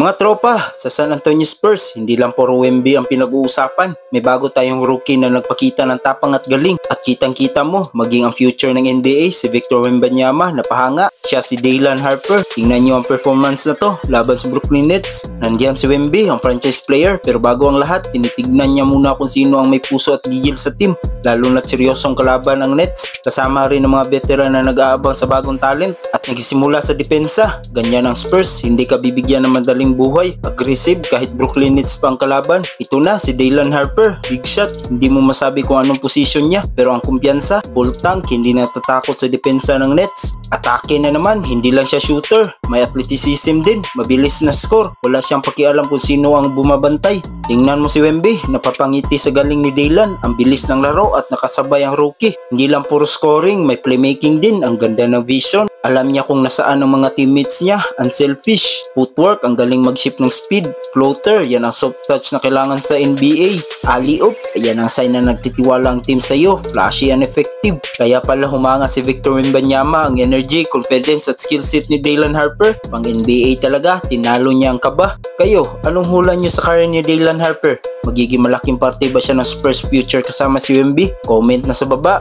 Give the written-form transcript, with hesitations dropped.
Mga tropa, sa San Antonio Spurs, hindi lang puro Wemby ang pinag-uusapan. May bago tayong rookie na nagpakita ng tapang at galing. At kitang-kita mo, maging ang future ng NBA, si Victor Wembanyama, napahanga. Siya si Daylan Harper. Tingnan niyo ang performance na to, laban sa Brooklyn Nets. Nandiyan si Wemby, ang franchise player, pero bago ang lahat, tinitignan niya muna kung sino ang may puso at gigil sa team. Lalo na't seryosong kalaban ng Nets. Kasama rin ng mga veteran na nag-aabang sa bagong talent at nagsimula sa depensa. Ganyan ang Spurs, hindi ka bibigyan ng madaling buhay. Aggressive kahit Brooklyn Nets pa ang kalaban. Ito na si Daylan Harper, big shot. Hindi mo masabi kung anong posisyon niya, pero ang kumpiyansa, full tank, hindi natatakot sa depensa ng Nets. Atake na naman, hindi lang siya shooter, may athleticism din, mabilis na score. Wala siyang pakialam kung sino ang bumabantay. Tingnan mo si Wemby, napapangiti sa galing ni Daylan, ang bilis ng laro at nakasabay ang rookie. Hindi lang puro scoring, may playmaking din, ang ganda ng vision. Alam niya kung nasaan ang mga teammates niya, unselfish. Footwork, ang galing mag-shift ng speed. Floater, yan ang soft touch na kailangan sa NBA. Alley-oop, yan ang sign na nagtitiwala ang team sa iyo. Flashy and effective. Kaya pala humanga si Victor Wembanyama, ang energy, confidence at skill set ni Daylan Harper. Pang NBA talaga, tinalo niya ang kaba. Kayo, anong hula niyo sa career ni Daylan Harper? Magiging malaking parte ba siya ng Spurs future kasama si Wemby? Comment na sa baba.